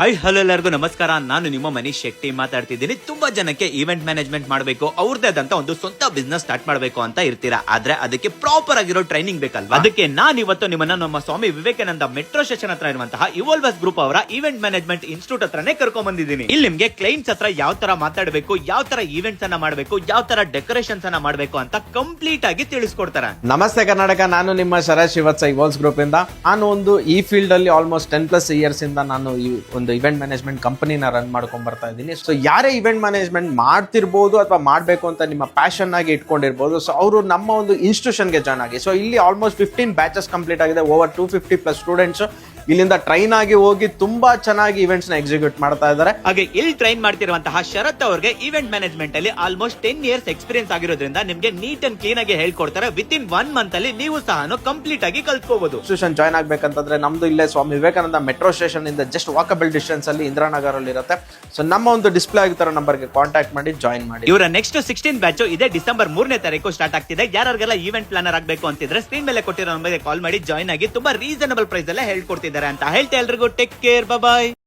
Hi hello ಎಲ್ಲರಿಗೂ ನಮಸ್ಕಾರ. ನಾನು ನಿಮ್ಮ ಮನೀಶ್ ಶೆಟ್ಟಿ ಮಾತಾಡ್ತಿದ್ದೀನಿ. ತುಂಬಾ ಜನಕ್ಕೆ ಈವೆಂಟ್ ಮ್ಯಾನೇಜ್ಮೆಂಟ್ ಮಾಡಬೇಕು, ಅವ್ರದೇ ಆದಂತ ಒಂದು ಸ್ವಂತ ಬಿಸ್ನೆಸ್ ಸ್ಟಾರ್ಟ್ ಮಾಡಬೇಕು ಅಂತ ಇರ್ತೀರಾ. ಆದ್ರೆ ಅದಕ್ಕೆ ಪ್ರಾಪರ್ ಆಗಿರೋ ಟ್ರೈನಿಂಗ್ ಬೇಕಲ್ವಾ? ಅದಕ್ಕೆ ನಾನು ಇವತ್ತು ನಿಮ್ಮನ್ನ ನಮ್ಮ ಸ್ವಾಮಿ ವಿವೇಕಾನಂದ ಮೆಟ್ರೋ ಸ್ಟೇಷನ್ ಹತ್ರ ಇರುವಂತಹ ಇವಾಲ್ವಸ್ ಗ್ರೂಪ್ ಅವರ ಈವೆಂಟ್ ಮ್ಯಾನೇಜ್ಮೆಂಟ್ ಇನ್ಸ್ಟಿಟ್ಯೂಟ್ ಹತ್ರನೇ ಕರ್ಕೊಂಡ್ ಬಂದಿದ್ದೀನಿ. ಇಲ್ಲಿ ನಿಮ್ಗೆ ಕ್ಲೈಂಟ್ಸ್ ಹತ್ರ ಯಾವ ತರ ಮಾತಾಡಬೇಕು, ಯಾವ ತರ ಈವೆಂಟ್ಸ್ ಅನ್ನ ಮಾಡಬೇಕು, ಯಾವ ತರ ಡೆಕೋರೇಷನ್ಸ್ ಅನ್ನ ಮಾಡಬೇಕು ಅಂತ ಕಂಪ್ಲೀಟ್ ಆಗಿ ತಿಳಿಸ್ಕೊಡ್ತಾರೆ. ನಮಸ್ತೆ ಕರ್ನಾಟಕ, ನಾನು ನಿಮ್ಮ ಶರತ್ ಶ್ರೀವತ್ಸ ಇವಾಲ್ಸ್ ಗ್ರೂಪ್ ಇಂದ. ನಾನು ಒಂದು ಈ ಫೀಲ್ಡ್ ಅಲ್ಲಿ ಆಲ್ಮೋಸ್ಟ್ 10+ ಇಯರ್ಸ್ ಇಂದ ನಾನು ಒಂದು ಇವೆಂಟ್ ಮ್ಯಾನೇಜ್ಮೆಂಟ್ ಕಂಪನಿನ ರನ್ ಮಾಡ್ಕೊಂಡ್ ಬರ್ತಾ ಇದ್ದೀನಿ. ಸೊ ಯಾರೇ ಇವೆಂಟ್ ಮ್ಯಾನೇಜ್ಮೆಂಟ್ ಮಾಡ್ತಿರ್ಬೋದು ಅಥವಾ ಮಾಡಬೇಕು ಅಂತ ನಿಮ್ಮ ಪ್ಯಾಷನ್ ಆಗಿ ಇಟ್ಕೊಂಡಿರ್ಬೋದು, ಸೊ ಅವರು ನಮ್ಮ ಒಂದು ಇನ್ಸ್ಟಿಟ್ಯೂಷನ್ಗೆ ಜಾಯ್ನ್ ಆಗಿ. ಸೊ ಇಲ್ಲಿ ಆಲ್ಮೋಸ್ಟ್ 15 ಬ್ಯಾಚಸ್ ಕಂಪ್ಲೀಟ್ ಆಗಿದೆ. ಓವರ್ 250+ ಸ್ಟೂಡೆಂಟ್ಸ್ ಇಲ್ಲಿಂದ ಟ್ರೈನ್ ಆಗಿ ಹೋಗಿ ತುಂಬಾ ಚೆನ್ನಾಗಿ ಇವೆಂಟ್ಸ್ ನ ಎಕ್ಸಿಕ್ಯೂಟ್ ಮಾಡ್ತಾ ಇದ್ದಾರೆ. ಹಾಗೆ ಇಲ್ಲಿ ಟ್ರೈನ್ ಮಾಡ್ತಿರುವಂತಹ ಶರತ್ ಅವರಿಗೆ ಇವೆಂಟ್ ಮ್ಯಾನೇಜ್ಮೆಂಟ್ ಅಲ್ಲಿ ಆಲ್ಮೋಸ್ಟ್ 10 ಇಯರ್ಸ್ ಎಕ್ಸ್ಪೀರಿಯನ್ಸ್ ಆಗಿರೋದ್ರಿಂದ ನಿಮ್ಗೆ ನೀಟ್ ಅಂಡ್ ಕ್ಲೀನ್ ಆಗಿ ಹೇಳ್ಕೊಡ್ತಾರೆ. ವಿತಿನ್ 1 ಮಂತ್ ಅಲ್ಲಿ ನೀವು ಸಹ ಕಂಪ್ಲೀಟ್ ಆಗಿ ಕಲ್ತ್ಕೋಬಹುದು. ಇನ್ಸ್ಟಿಟ್ಯೂಷನ್ ಜಾಯ್ನ್ ಆಗ್ಬೇಕಂತಂದ್ರೆ ನಮ್ದು ಇಲ್ಲೇ ಸ್ವಾಮಿ ವಿವೇಕಾನಂದ ಮೆಟ್ರೋ ಸ್ಟೇಷನ್ ಇಂದ ಜಸ್ಟ್ ವಾಕಬಲ್ ಡಿಸ್ಟೆನ್ಸ್ ಅಲ್ಲಿ ಇಂದಿರಾನಗರ್ ಅಲ್ಲಿ ಇರುತ್ತೆ. ಸೊ ನಮ್ಮ ಒಂದು ಡಿಸ್ಪ್ಲೇ ಆಗಿರೋ ನಂಬರ್ಗೆ ಕಾಂಟ್ಯಾಕ್ಟ್ ಮಾಡಿ ಜಾಯ್ನ್ ಮಾಡಿ. ಇವರ ನೆಕ್ಸ್ಟ್ 16 ಬ್ಯಾಚ್ ಇದೇ ಡಿಸೆಂಬರ್ 3ನೇ ತಾರೀಕು ಸ್ಟಾರ್ಟ್ ಆಗ್ತಿದೆ. ಯಾರಿಗೆಲ್ಲ ಈವೆಂಟ್ ಪ್ಲಾನರ್ ಆಗಬೇಕು ಅಂತಿದ್ರೆ ಸ್ಕ್ರೀನ್ ಮೇಲೆ ಕೊಟ್ಟಿರೋ ನಂಬರ್ಗೆ ಕಾಲ್ ಮಾಡಿ ಜಾಯ್ನ್ ಆಗಿ ತುಂಬಾ ರೀಸನಬಲ್ ಪ್ರೈಸ್ ಅಲ್ಲೇ ಹೇಳ್ಕೊಡ್ತಿದ್ದಾರೆ ಅಂತ ಹೇಳ್ತಾ ಎಲ್ರಿಗೂ ಟೇಕ್ ಕೇರ್, ಬಾಯ್.